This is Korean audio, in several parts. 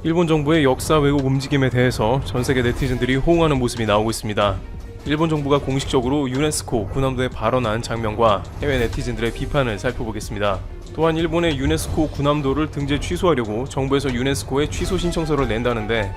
일본 정부의 역사 왜곡 움직임에 대해서 전세계 네티즌들이 호응하는 모습이 나오고 있습니다. 일본 정부가 공식적으로 유네스코 군함도에 발언한 장면과 해외 네티즌들의 비판을 살펴보겠습니다. 또한 일본의 유네스코 군함도를 등재 취소하려고 정부에서 유네스코에 취소 신청서를 낸다는데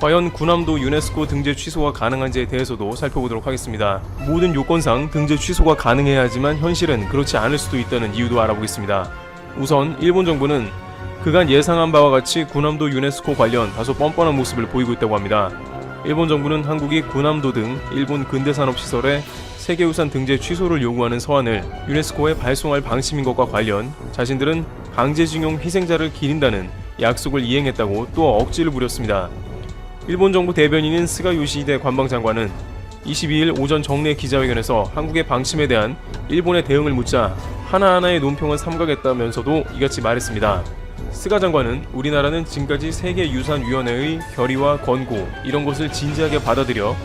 과연 군함도 유네스코 등재 취소가 가능한지에 대해서도 살펴보도록 하겠습니다. 모든 요건상 등재 취소가 가능해야 하지만 현실은 그렇지 않을 수도 있다는 이유도 알아보겠습니다. 우선 일본 정부는 그간 예상한 바와 같이 군함도 유네스코 관련 다소 뻔뻔한 모습을 보이고 있다고 합니다. 일본 정부는 한국이 군함도 등 일본 근대산업시설의 세계유산 등재 취소를 요구하는 서한을 유네스코에 발송할 방침인 것과 관련 자신들은 강제징용 희생자를 기린다는 약속을 이행했다고 또 억지를 부렸습니다. 일본 정부 대변인인 스가 요시히데 관방장관은 22일 오전 정례 기자회견에서 한국의 방침에 대한 일본의 대응을 묻자 하나하나의 논평을 삼가겠다면서도 이같이 말했습니다. 스가 장관은 우리나라는 지금까지 세계유산위원회의 결의와 권고 이런 것을 진지하게 받아들여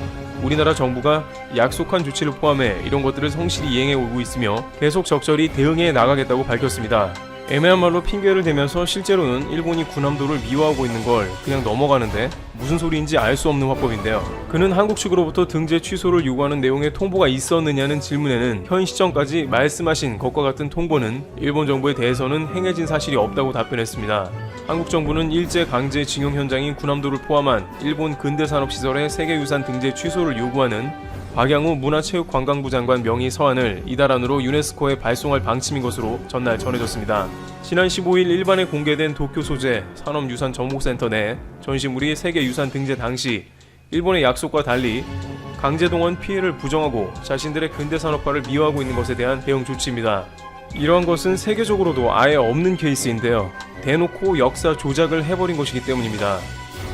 우리나라 정부가 약속한 조치를 포함해 이런 것들을 성실히 이행해 오고 있으며 계속 적절히 대응해 나가겠다고 밝혔습니다. 애매한 말로 핑계를 대면서 실제로는 일본이 군함도를 미화하고 있는 걸 그냥 넘어가는데 무슨 소리인지 알 수 없는 화법인데요. 그는 한국 측으로부터 등재 취소를 요구하는 내용의 통보가 있었느냐는 질문에는 현 시점까지 말씀하신 것과 같은 통보는 일본 정부에 대해서는 행해진 사실이 없다고 답변했습니다. 한국 정부는 일제 강제 징용 현장인 군함도를 포함한 일본 근대산업시설의 세계유산 등재 취소를 요구하는 박양우 문화체육관광부 장관 명의 서한을 이달 안으로 유네스코에 발송할 방침인 것으로 전날 전해졌습니다. 지난 15일 일반에 공개된 도쿄 소재 산업유산정보센터 내 전시물이 세계유산 등재 당시 일본의 약속과 달리 강제동원 피해를 부정하고 자신들의 근대산업화를 미화하고 있는 것에 대한 대응 조치입니다. 이러한 것은 세계적으로도 아예 없는 케이스인데요. 대놓고 역사 조작을 해버린 것이기 때문입니다.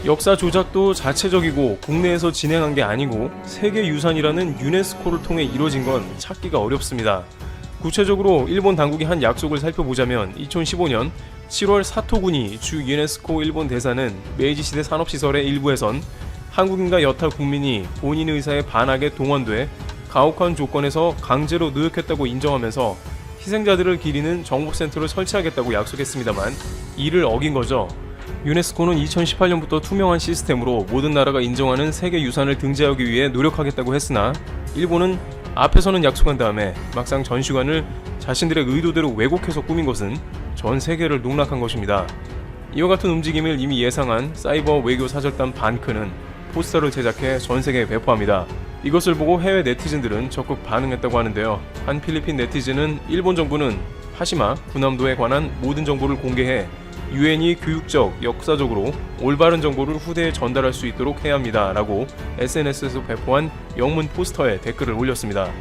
역사 조작도 자체적이고 국내에서 진행한 게 아니고 세계유산이라는 유네스코를 통해 이루어진 건 찾기가 어렵습니다. 구체적으로 일본 당국이 한 약속을 살펴보자면 2015년 7월 사토군이 주 유네스코 일본 대사는 메이지시대 산업시설의 일부에선 한국인과 여타 국민이 본인의 의사에 반하게 동원돼 가혹한 조건에서 강제로 노역했다고 인정하면서 희생자들을 기리는 정복센터를 설치하겠다고 약속했습니다만 이를 어긴 거죠. 유네스코는 2018년부터 투명한 시스템으로 모든 나라가 인정하는 세계유산을 등재하기 위해 노력하겠다고 했으나 일본은 앞에서는 약속한 다음에 막상 전시관을 자신들의 의도대로 왜곡해서 꾸민 것은 전 세계를 농락한 것입니다. 이와 같은 움직임을 이미 예상한 사이버 외교 사절단 반크는 포스터를 제작해 전 세계에 배포합니다. 이것을 보고 해외 네티즌들은 적극 반응했다고 하는데요. 한 필리핀 네티즌은 일본 정부는 하시마 군함도에 관한 모든 정보를 공개해 유엔이 교육적, 역사적으로 올바른 정보를 후대에 전달할 수 있도록 해야 합니다 라고 SNS에서 배포한 영문 포스터에 댓글을 올렸습니다.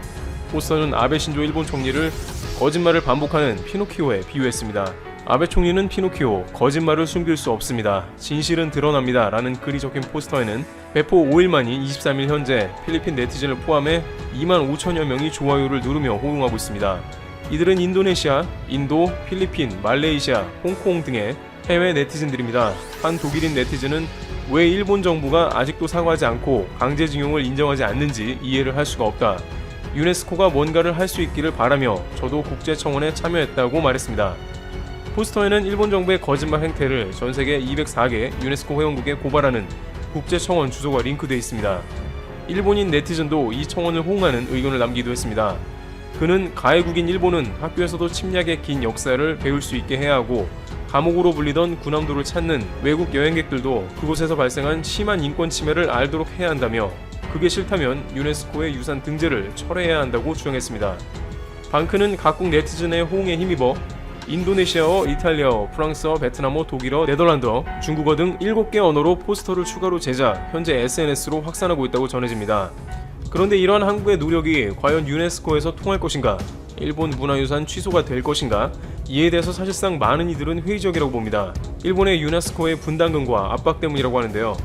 포스터는 아베 신조 일본 총리를 거짓말을 반복하는 피노키오에 비유했습니다. 아베 총리는 피노키오, 거짓말을 숨길 수 없습니다. 진실은 드러납니다 라는 글이 적힌 포스터에는 배포 5일 만인 23일 현재 필리핀 네티즌을 포함해 2만 5천여 명이 좋아요를 누르며 호응하고 있습니다. 이들은 인도네시아, 인도, 필리핀, 말레이시아, 홍콩 등의 해외 네티즌들입니다. 한 독일인 네티즌은 왜 일본 정부가 아직도 사과하지 않고 강제징용을 인정하지 않는지 이해를 할 수가 없다. 유네스코가 뭔가를 할 수 있기를 바라며 저도 국제청원에 참여했다고 말했습니다. 포스터에는 일본 정부의 거짓말 행태를 전세계 204개 유네스코 회원국에 고발하는 국제청원 주소가 링크되어 있습니다. 일본인 네티즌도 이 청원을 호응하는 의견을 남기도 했습니다. 그는 가해국인 일본은 학교에서도 침략의 긴 역사를 배울 수 있게 해야 하고 감옥으로 불리던 군함도를 찾는 외국 여행객들도 그곳에서 발생한 심한 인권 침해를 알도록 해야 한다며 그게 싫다면 유네스코의 유산 등재를 철회해야 한다고 주장했습니다. 방크는 각국 네티즌의 호응에 힘입어 인도네시아어, 이탈리아어, 프랑스어, 베트남어, 독일어, 네덜란드어, 중국어 등 7개 언어로 포스터를 추가로 제작, 현재 SNS로 확산하고 있다고 전해집니다. 그런데 이러한 한국의 노력이 과연 유네스코에서 통할 것인가? 일본 문화유산 취소가 될 것인가? 이에 대해서 사실상 많은 이들은 회의적이라고 봅니다. 일본의 유네스코의 분담금과 압박 때문이라고 하는데요.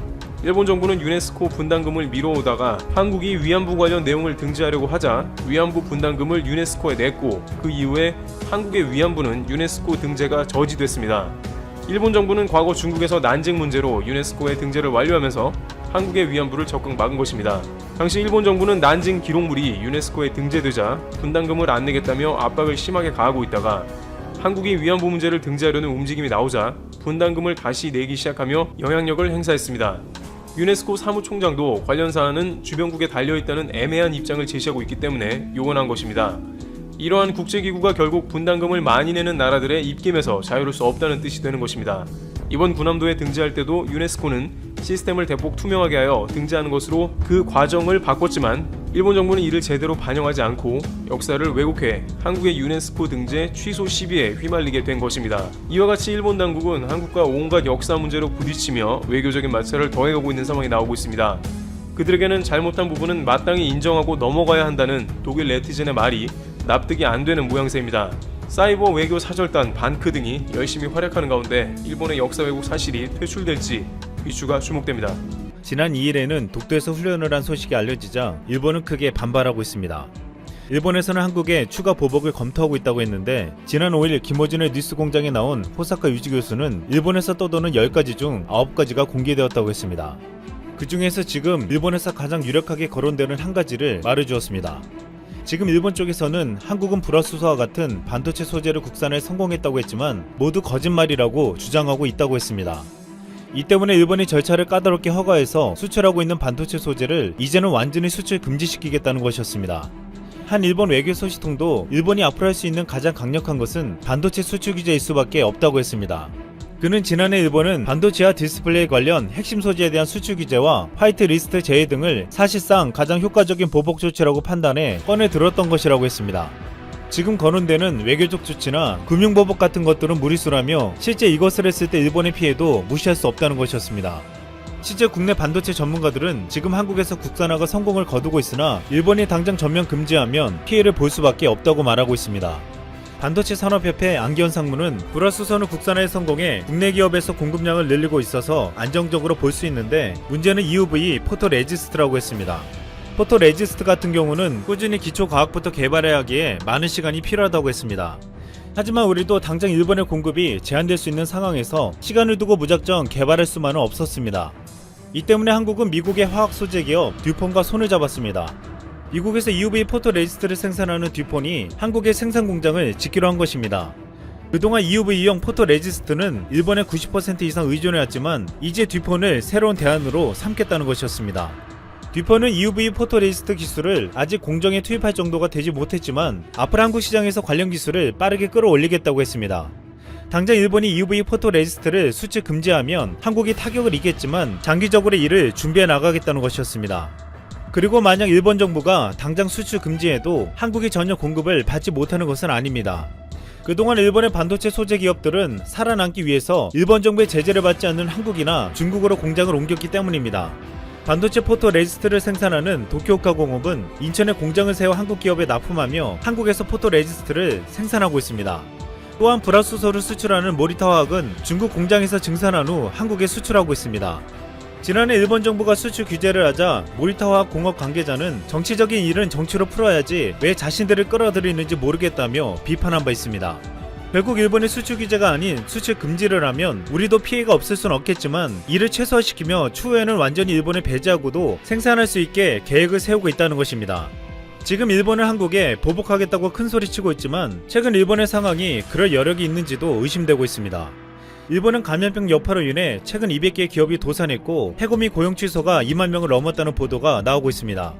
일본 정부는 유네스코 분담금을 미뤄오다가 한국이 위안부 관련 내용을 등재하려고 하자 위안부 분담금을 유네스코에 냈고 그 이후에 한국의 위안부는 유네스코 등재가 저지됐습니다. 일본 정부는 과거 중국에서 난징 문제로 유네스코의 등재를 완료하면서 한국의 위안부를 적극 막은 것입니다. 당시 일본 정부는 난징 기록물이 유네스코에 등재되자 분담금을 안 내겠다며 압박을 심하게 가하고 있다가 한국이 위안부 문제를 등재하려는 움직임이 나오자 분담금을 다시 내기 시작하며 영향력을 행사했습니다. 유네스코 사무총장도 관련 사안은 주변국에 달려있다는 애매한 입장을 제시하고 있기 때문에 요원한 것입니다. 이러한 국제기구가 결국 분담금을 많이 내는 나라들의 입김에서 자유로울 수 없다는 뜻이 되는 것입니다. 이번 군함도에 등재할 때도 유네스코는 시스템을 대폭 투명하게 하여 등재하는 것으로 그 과정을 바꿨지만 일본 정부는 이를 제대로 반영하지 않고 역사를 왜곡해 한국의 유네스코 등재 취소 시비에 휘말리게 된 것입니다. 이와 같이 일본 당국은 한국과 온갖 역사 문제로 부딪히며 외교적인 마찰을 더해가고 있는 상황이 나오고 있습니다. 그들에게는 잘못한 부분은 마땅히 인정하고 넘어가야 한다는 독일 네티즌의 말이 납득이 안 되는 모양새입니다. 사이버 외교 사절단 반크 등이 열심히 활약하는 가운데 일본의 역사 왜곡 사실이 퇴출될지 이슈가 주목됩니다. 지난 2일에는 독도에서 훈련을 한 소식이 알려지자 일본은 크게 반발하고 있습니다. 일본에서는 한국에 추가 보복을 검토하고 있다고 했는데 지난 5일 김어준의 뉴스공장에 나온 호사카 유지 교수는 일본에서 떠도는 10가지 중 9가지가 공개되었다고 했습니다. 그 중에서 지금 일본에서 가장 유력하게 거론되는 한 가지를 말해주었습니다. 지금 일본 쪽에서는 한국은 불화수소와 같은 반도체 소재를 국산에 성공했다고 했지만 모두 거짓말이라고 주장하고 있다고 했습니다. 이 때문에 일본이 절차를 까다롭게 허가해서 수출하고 있는 반도체 소재를 이제는 완전히 수출 금지시키겠다는 것이었습니다. 한 일본 외교 소식통도 일본이 앞으로 할 수 있는 가장 강력한 것은 반도체 수출 규제일 수밖에 없다고 했습니다. 그는 지난해 일본은 반도체와 디스플레이 관련 핵심 소재에 대한 수출 규제와 화이트 리스트 제외 등을 사실상 가장 효과적인 보복 조치라고 판단해 꺼내 들었던 것이라고 했습니다. 지금 거론되는 외교적 조치나 금융보복 같은 것들은 무리수라며 실제 이것을 했을 때 일본의 피해도 무시할 수 없다는 것이었습니다. 실제 국내 반도체 전문가들은 지금 한국에서 국산화가 성공을 거두고 있으나 일본이 당장 전면 금지하면 피해를 볼 수밖에 없다고 말하고 있습니다. 반도체 산업협회 안기현 상무는 불화수소는 국산화에 성공해 국내 기업에서 공급량을 늘리고 있어서 안정적으로 볼 수 있는데 문제는 EUV 포토레지스트라고 했습니다. 포토레지스트 같은 경우는 꾸준히 기초과학부터 개발해야 하기에 많은 시간이 필요하다고 했습니다. 하지만 우리도 당장 일본의 공급이 제한될 수 있는 상황에서 시간을 두고 무작정 개발할 수만은 없었습니다. 이 때문에 한국은 미국의 화학 소재 기업 듀폰과 손을 잡았습니다. 미국에서 EUV 포토레지스트를 생산하는 듀폰이 한국의 생산 공장을 짓기로 한 것입니다. 그동안 EUV용 포토레지스트는 일본에 90% 이상 의존해왔지만 이제 듀폰을 새로운 대안으로 삼겠다는 것이었습니다. 듀폰은 EUV 포토레지스트 기술을 아직 공정에 투입할 정도가 되지 못했지만 앞으로 한국 시장에서 관련 기술을 빠르게 끌어올리겠다고 했습니다. 당장 일본이 EUV 포토레지스트를 수출 금지하면 한국이 타격을 입겠지만 장기적으로 이를 준비해 나가겠다는 것이었습니다. 그리고 만약 일본 정부가 당장 수출 금지해도 한국이 전혀 공급을 받지 못하는 것은 아닙니다. 그동안 일본의 반도체 소재 기업들은 살아남기 위해서 일본 정부의 제재를 받지 않는 한국이나 중국으로 공장을 옮겼기 때문입니다. 반도체 포토레지스트를 생산하는 도쿄오카 공업은 인천에 공장을 세워 한국 기업에 납품하며 한국에서 포토레지스트를 생산하고 있습니다. 또한 불화수소를 수출하는 모리타화학은 중국 공장에서 증산한 후 한국에 수출하고 있습니다. 지난해 일본 정부가 수출 규제를 하자 모리타화학 공업 관계자는 정치적인 일은 정치로 풀어야지 왜 자신들을 끌어들이는지 모르겠다며 비판한 바 있습니다. 결국 일본의 수출 규제가 아닌 수출 금지를 하면 우리도 피해가 없을 순 없겠지만 이를 최소화시키며 추후에는 완전히 일본에 배제하고도 생산할 수 있게 계획을 세우고 있다는 것입니다. 지금 일본은 한국에 보복하겠다고 큰소리치고 있지만 최근 일본의 상황이 그럴 여력이 있는지도 의심되고 있습니다. 일본은 감염병 여파로 인해 최근 200개의 기업이 도산했고 해고 및 고용 취소가 2만 명을 넘었다는 보도가 나오고 있습니다.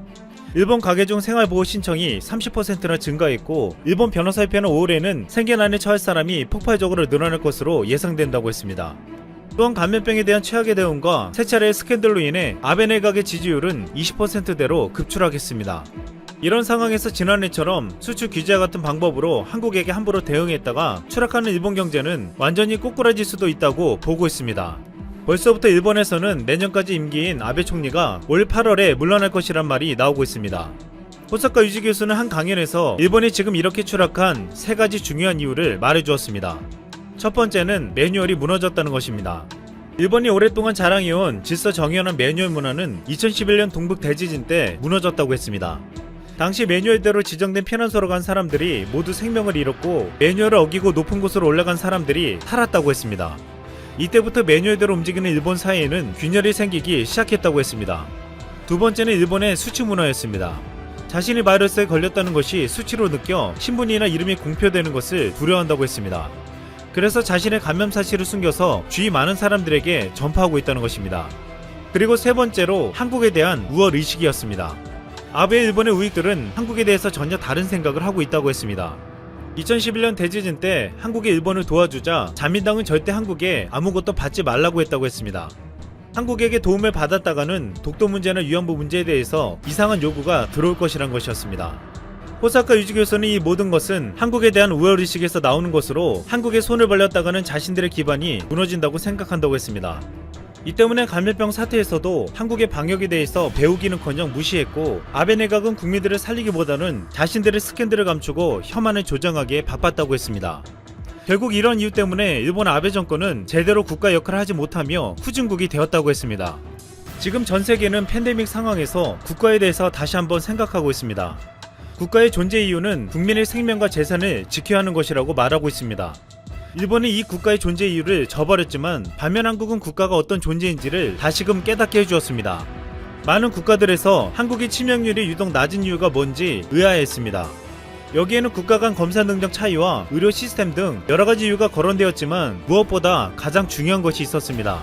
일본 가계종 생활보호 신청이 30%나 증가했고 일본 변호사협회는 5월에는 생계난에 처할 사람이 폭발적으로 늘어날 것으로 예상된다고 했습니다. 또한 감염병에 대한 최악의 대응과 세 차례의 스캔들로 인해 아베 내각의 지지율은 20%대로 급추락했습니다. 이런 상황에서 지난해처럼 수출 규제와 같은 방법으로 한국에게 함부로 대응했다가 추락하는 일본 경제는 완전히 꼬꾸라질 수도 있다고 보고 있습니다. 벌써부터 일본에서는 내년까지 임기인 아베 총리가 올 8월에 물러날 것이란 말이 나오고 있습니다. 호사카 유지 교수는 한 강연에서 일본이 지금 이렇게 추락한 3가지 중요한 이유를 말해주었습니다. 첫 번째는 매뉴얼이 무너졌다는 것입니다. 일본이 오랫동안 자랑해온 질서 정연한 매뉴얼 문화는 2011년 동북 대지진 때 무너졌다고 했습니다. 당시 매뉴얼대로 지정된 피난소로 간 사람들이 모두 생명을 잃었고 매뉴얼을 어기고 높은 곳으로 올라간 사람들이 살았다고 했습니다. 이때부터 매뉴얼대로 움직이는 일본 사회에는 균열이 생기기 시작했다고 했습니다. 두 번째는 일본의 수출 문화였습니다. 자신이 바이러스에 걸렸다는 것이 수치로 느껴 신분이나 이름이 공표되는 것을 두려워한다고 했습니다. 그래서 자신의 감염 사실을 숨겨서 주위 많은 사람들에게 전파하고 있다는 것입니다. 그리고 세 번째로 한국에 대한 우월 의식이었습니다. 아베 일본의 우익들은 한국에 대해서 전혀 다른 생각을 하고 있다고 했습니다. 2011년 대지진 때 한국이 일본을 도와주자 자민당은 절대 한국에 아무것도 받지 말라고 했다고 했습니다. 한국에게 도움을 받았다가는 독도 문제나 위안부 문제에 대해서 이상한 요구가 들어올 것이란 것이었습니다. 호사카 유지교에서는 이 모든 것은 한국에 대한 우월의식에서 나오는 것으로 한국에 손을 벌렸다가는 자신들의 기반이 무너진다고 생각한다고 했습니다. 이 때문에 감염병 사태에서도 한국의 방역에 대해서 배우기는커녕 무시했고 아베 내각은 국민들을 살리기보다는 자신들의 스캔들을 감추고 혐한을 조장하기에 바빴다고 했습니다. 결국 이런 이유 때문에 일본 아베 정권은 제대로 국가 역할을 하지 못하며 후진국이 되었다고 했습니다. 지금 전 세계는 팬데믹 상황에서 국가에 대해서 다시 한번 생각하고 있습니다. 국가의 존재 이유는 국민의 생명과 재산을 지켜야 하는 것이라고 말하고 있습니다. 일본은 이 국가의 존재 이유를 저버렸지만 반면 한국은 국가가 어떤 존재인지를 다시금 깨닫게 해주었습니다. 많은 국가들에서 한국의 치명률이 유독 낮은 이유가 뭔지 의아해했습니다. 여기에는 국가 간 검사 능력 차이와 의료 시스템 등 여러가지 이유가 거론되었지만 무엇보다 가장 중요한 것이 있었습니다.